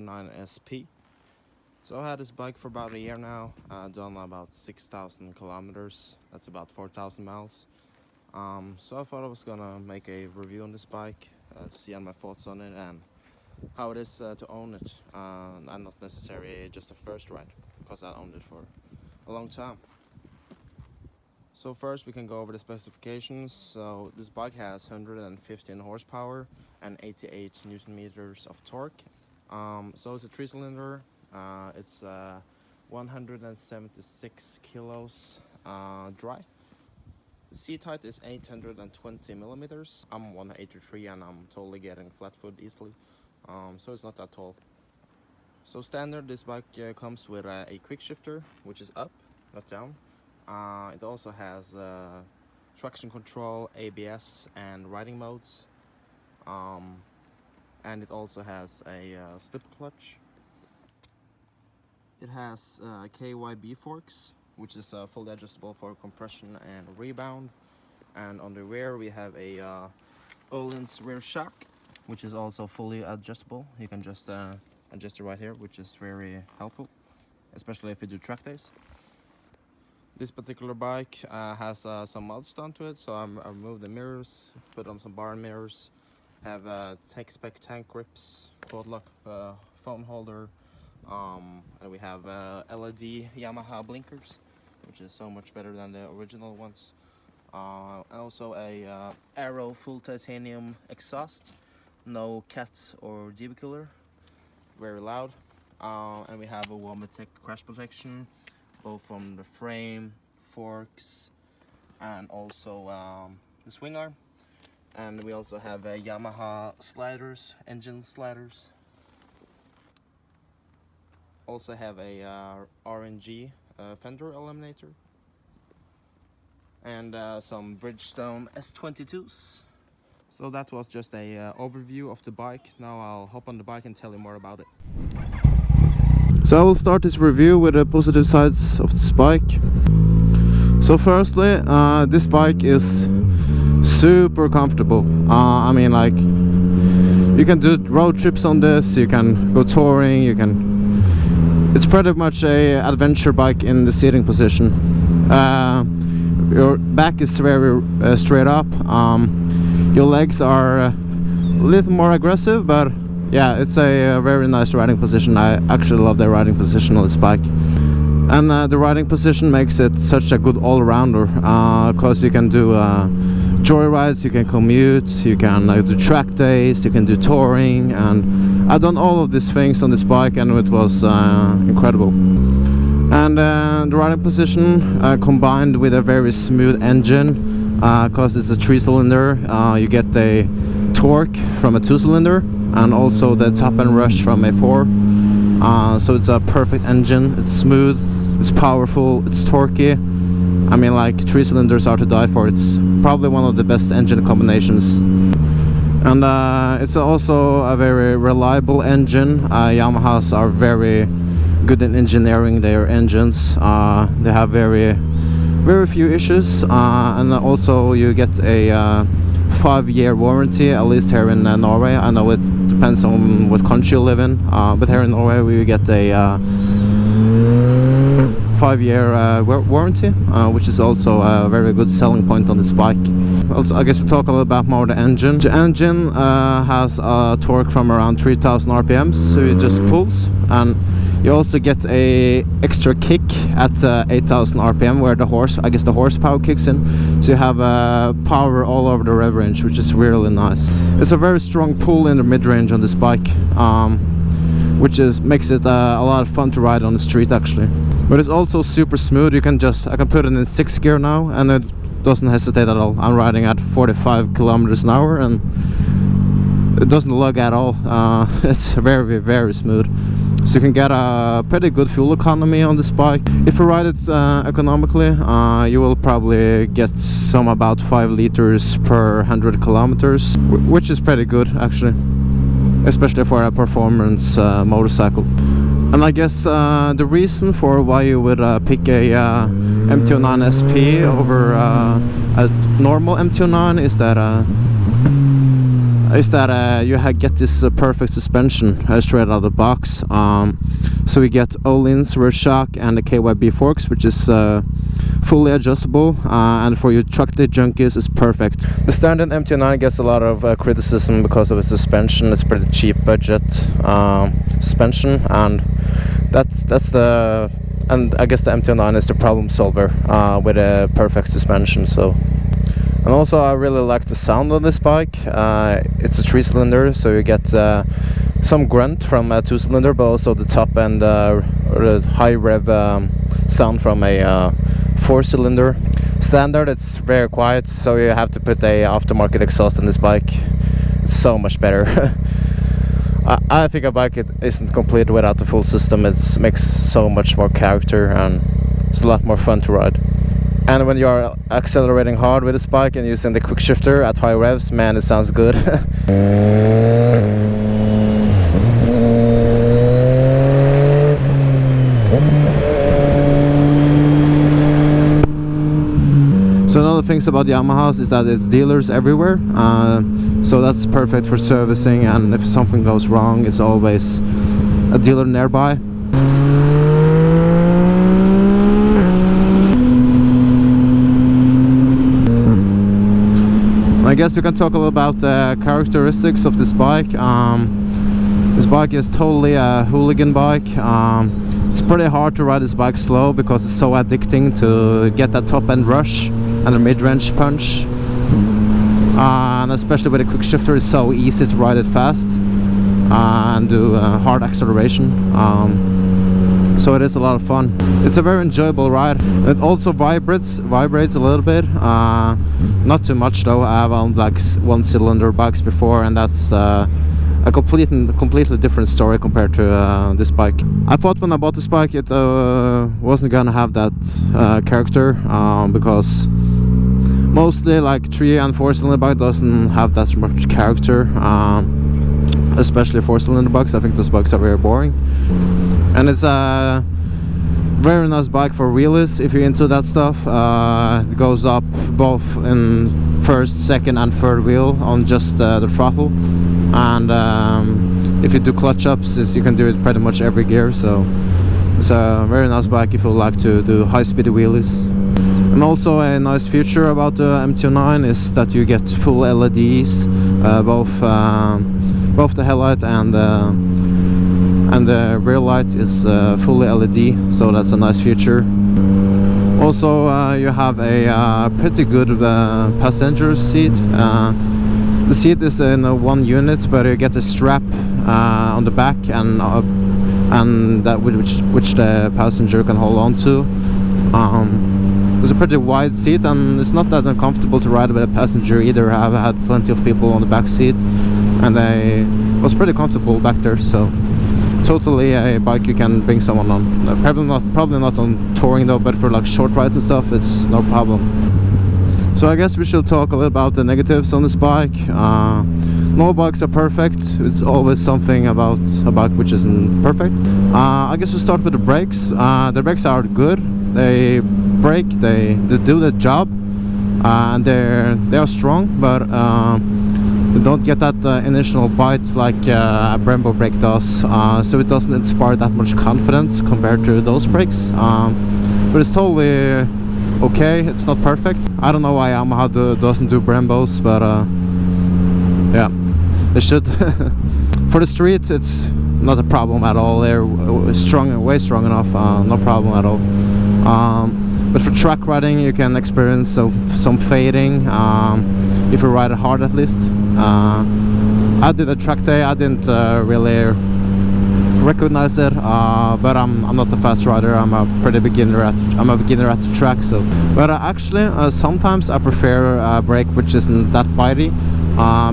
MT-09SP. So I had this bike for about a year now, done about 6,000 kilometers. That's about 4,000 miles. So I thought I was gonna make a review on this bike, see my thoughts on it and how it is to own it, and not necessarily just a first ride, because I owned it for a long time. So first we can go over the specifications. So this bike has 115 horsepower and 88 Newton meters of torque. So it's a 3-cylinder. It's 176 kilos dry. The seat height is 820 millimeters. I'm 183 and I'm totally getting flat foot easily. So it's not that tall. So standard, this bike comes with a quick shifter, which is up, not down. It also has traction control, ABS and riding modes. And it also has a slip clutch. It has KYB forks, which is fully adjustable for compression and rebound. And on the rear we have a Öhlins rear shock, which is also fully adjustable. You can just adjust it right here, which is very helpful, especially if you do track days. This particular bike has some mods done to it, so I removed the mirrors, put on some bar mirrors, have tech spec tank grips, quad lock phone holder, and we have LED Yamaha blinkers, which is so much better than the original ones. And also a Aero full titanium exhaust, no cat or debuggler, very loud. And we have a Womatech crash protection, both from the frame, forks, and also the swing arm. And we also have Yamaha sliders, engine sliders. Also have a RNG fender eliminator. And some Bridgestone S22s. So that was just a overview of the bike. Now I'll hop on the bike and tell you more about it. So I will start this review with the positive sides of this bike. So firstly, this bike is super comfortable. I mean, like, you can do road trips on this, you can go touring, it's pretty much a adventure bike in the seating position. Your back is very straight up. Your legs are a little more aggressive, but yeah, it's a very nice riding position. I actually love the riding position on this bike. And the riding position makes it such a good all-rounder, because you can do joy rides, you can commute, you can do track days, you can do touring, and I've done all of these things on this bike and it was incredible. And the riding position combined with a very smooth engine, because it's a 3-cylinder, you get the torque from a 2-cylinder and also the top and rush from a 4. So it's a perfect engine, it's smooth, it's powerful, it's torquey. I mean, like, 3-cylinders are to die for. It's probably one of the best engine combinations. And it's also a very reliable engine. Yamahas are very good in engineering their engines. They have very few issues, and also you get a 5-year warranty, at least here in Norway. I know it depends on what country you live in, but here in Norway we get a 5-year warranty, which is also a very good selling point on this bike. Also, I guess we talk a little bit more the engine. The engine has a torque from around 3,000 RPMs, so it just pulls, and you also get a extra kick at 8,000 RPM, where the horsepower kicks in, so you have power all over the rev range, which is really nice. It's a very strong pull in the mid-range on this bike, which makes it a lot of fun to ride on the street actually. But it's also super smooth. I can put it in 6th gear now and it doesn't hesitate at all. I'm riding at 45 kilometers an hour and it doesn't lug at all. It's very smooth. So you can get a pretty good fuel economy on this bike. If you ride it economically, you will probably get some about 5 liters per 100 kilometers, which is pretty good actually, especially for a performance motorcycle. And I guess the reason for why you would pick a MT-09SP over a normal MT-09 is that is that you get this perfect suspension straight out of the box. So we get Öhlins rear shock and the KYB forks, which is fully adjustable, and for your truck day junkies it's perfect. The standard MT-09 gets a lot of criticism because of its suspension. It's pretty cheap budget suspension, and that's the, and I guess the MT-09 is the problem solver with a perfect suspension. So, and also I really like the sound on this bike. It's a 3-cylinder, so you get some grunt from a 2-cylinder, but also the top end or the high rev sound from a 4-cylinder. Standard, it's very quiet, so you have to put a aftermarket exhaust on this bike. It's so much better. I think a bike isn't complete without the full system. It makes so much more character and it's a lot more fun to ride. And when you are accelerating hard with this bike and using the quick shifter at high revs, man, it sounds good. So another things about Yamahas is that it's dealers everywhere, so that's perfect for servicing, and if something goes wrong it's always a dealer nearby. I guess we can talk a little about the characteristics of this bike. This bike is totally a hooligan bike. It's pretty hard to ride this bike slow because it's so addicting to get that top end rush and a mid-range punch, and especially with a quick shifter it's so easy to ride it fast and do hard acceleration. So it is a lot of fun. It's a very enjoyable ride. It also vibrates a little bit, not too much though. I have owned like 1-cylinder bikes before, and that's a completely different story compared to this bike. I thought when I bought this bike it wasn't gonna have that character, because mostly like 3 and 4-cylinder bike doesn't have that much character, especially 4-cylinder bikes. I think those bikes are very boring, and it's a very nice bike for wheelies if you're into that stuff. It goes up both in first, second and third wheel on just the throttle, and if you do clutch ups you can do it pretty much every gear. So it's a very nice bike if you like to do high-speed wheelies. And also a nice feature about the MT-09 is that you get full LEDs, both the headlight and the rear light is fully LED, so that's a nice feature. Also you have a pretty good passenger seat. The seat is in one unit, but you get a strap on the back and that which the passenger can hold on to. It's a pretty wide seat, and it's not that uncomfortable to ride with a passenger either. I've had plenty of people on the back seat and they was pretty comfortable back there, so totally a bike you can bring someone on. Probably not on touring though, but for like short rides and stuff it's no problem. So I guess we should talk a little about the negatives on this bike. No bikes are perfect. It's always something about a bike which isn't perfect. I guess we'll start with the brakes. The brakes are good. They brake, they do the job, and they are strong, but they don't get that initial bite like a Brembo brake does, so it doesn't inspire that much confidence compared to those brakes. But it's totally okay. It's not perfect. I don't know why Yamaha doesn't do Brembos, but yeah, they should. For the street it's not a problem at all. They're way strong enough, no problem at all. But for track riding you can experience some fading, if you ride it hard at least. I did a track day. I didn't really recognize it, but I'm not a fast rider. I'm a beginner at the track. So, but actually sometimes I prefer a brake which isn't that bitey,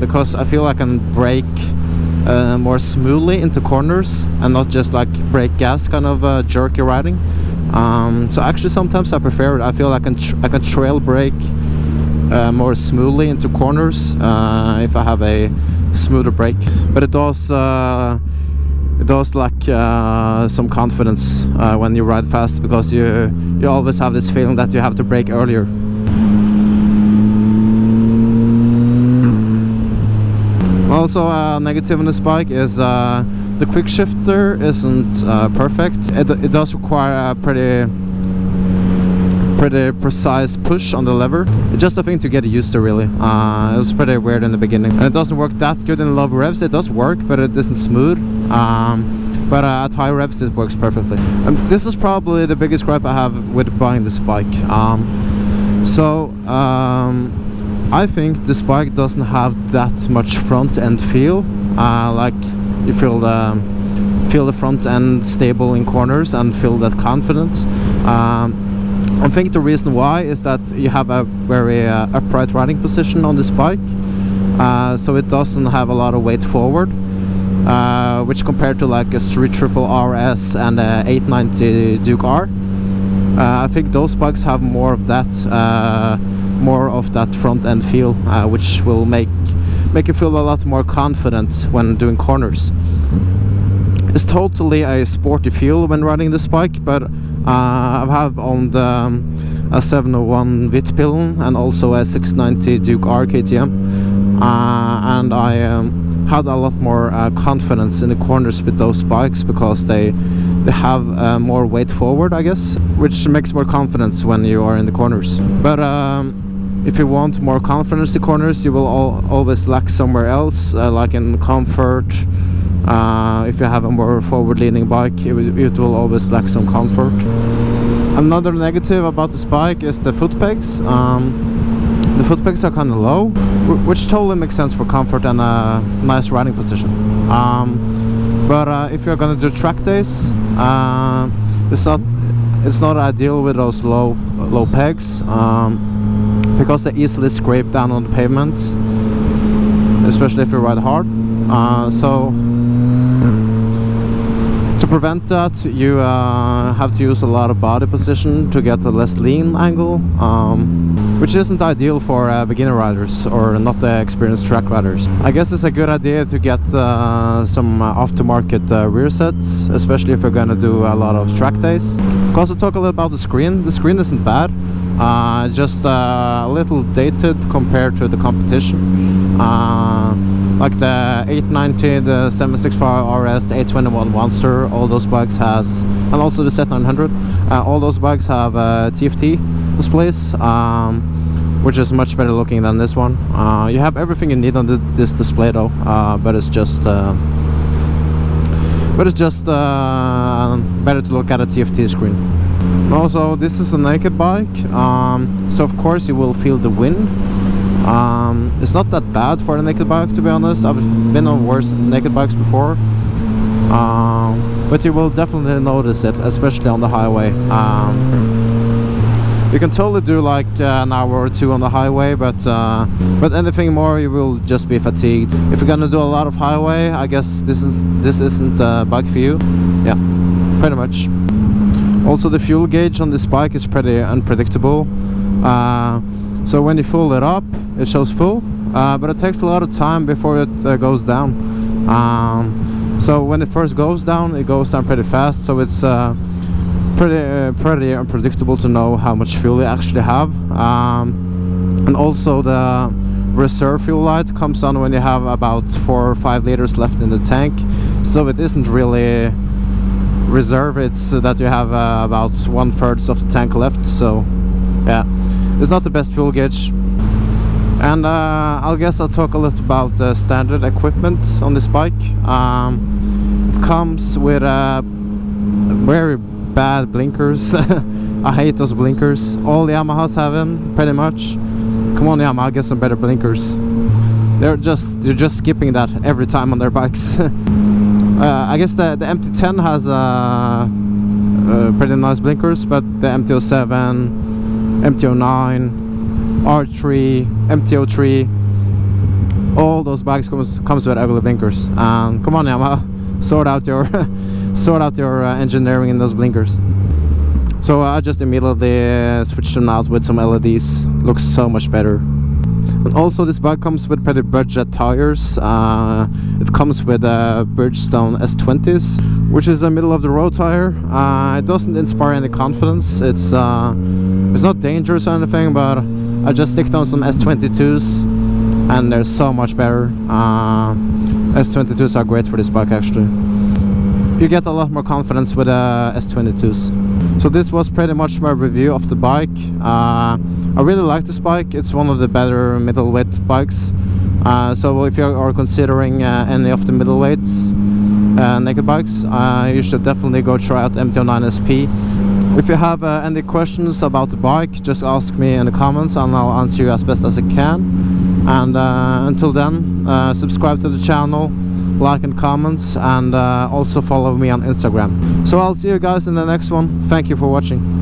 because I feel I can brake more smoothly into corners and not just like brake gas kind of jerky riding. So actually sometimes I prefer it. I feel I can trail brake more smoothly into corners if I have a smoother brake, but it does lack some confidence when you ride fast, because you always have this feeling that you have to brake earlier. Also, negative on this bike is the quick shifter isn't perfect. It does require a pretty precise push on the lever. It's just a thing to get used to, really. It was pretty weird in the beginning, and it doesn't work that good in low revs. It does work, but it isn't smooth. But at high revs it works perfectly. And this is probably the biggest gripe I have with buying this bike. I think this bike doesn't have that much front end feel. Like you feel the front end stable in corners and feel that confidence. I think the reason why is that you have a very upright riding position on this bike, so it doesn't have a lot of weight forward, which compared to like a Street Triple RS and a 890 Duke R, I think those bikes have more of that front end feel, which will make you feel a lot more confident when doing corners. It's totally a sporty feel when riding this bike, but I have owned a 701 Vitpillen and also a 690 Duke R KTM, and I had a lot more confidence in the corners with those bikes because they have more weight forward, I guess, which makes more confidence when you are in the corners. But if you want more confidence in corners, you will always lack somewhere else, like in comfort. If you have a more forward-leaning bike, it will always lack some comfort. Another negative about this bike is the foot pegs. The foot pegs are kind of low, which totally makes sense for comfort and a nice riding position. But if you're gonna do track days, it's not ideal with those low pegs, because they easily scrape down on the pavement, especially if you ride hard. So to prevent that, you have to use a lot of body position to get a less lean angle, which isn't ideal for beginner riders or not the experienced track riders. I guess it's a good idea to get some aftermarket rear sets, especially if you're gonna do a lot of track days. We can also talk a little about the screen. The screen isn't bad, just a little dated compared to the competition. Like the 890, the 765 RS, the 821 Monster, all those bikes has, and also the Z900, all those bikes have TFT displays, which is much better looking than this one. You have everything you need on this display though, but it's just better to look at a TFT screen. Also, this is a naked bike, so of course you will feel the wind. It's not that bad for a naked bike, to be honest. I've been on worse naked bikes before, but you will definitely notice it, especially on the highway. You can totally do like an hour or two on the highway, but anything more you will just be fatigued. If you're gonna do a lot of highway, I guess this isn't a bike for you. Yeah, pretty much. Also, the fuel gauge on this bike is pretty unpredictable. So when you fill it up, it shows full, but it takes a lot of time before it goes down. So when it first goes down, it goes down pretty fast. So it's pretty unpredictable to know how much fuel you actually have. And also the reserve fuel light comes on when you have about 4 or 5 liters left in the tank. So it isn't really reserve, it's that you have about 1/3 of the tank left. So yeah, it's not the best fuel gauge. And I guess I'll talk a little about the standard equipment on this bike. It comes with very bad blinkers. I hate those blinkers. All the Yamahas have them, pretty much. Come on, Yamaha, get some better blinkers. They're just skipping that every time on their bikes. I guess the MT-10 has pretty nice blinkers, but the MT-07, MT-09, R3, MT-03, all those bikes comes with ugly blinkers. Come on, Yamaha, sort out your engineering in those blinkers. So I just immediately switched them out with some LEDs. Looks so much better. And also, this bike comes with pretty budget tires. It comes with Bridgestone S20s, which is a middle of the road tire. It doesn't inspire any confidence. It's not dangerous or anything, but I just sticked on some S22s and they're so much better. S22s are great for this bike actually. You get a lot more confidence with S22s. So this was pretty much my review of the bike. I really like this bike. It's one of the better middleweight bikes. So if you are considering any of the middleweights naked bikes, you should definitely go try out MT-09SP. If you have any questions about the bike, just ask me in the comments and I'll answer you as best as I can. And until then, subscribe to the channel, like and comments, and also follow me on Instagram. So I'll see you guys in the next one. Thank you for watching.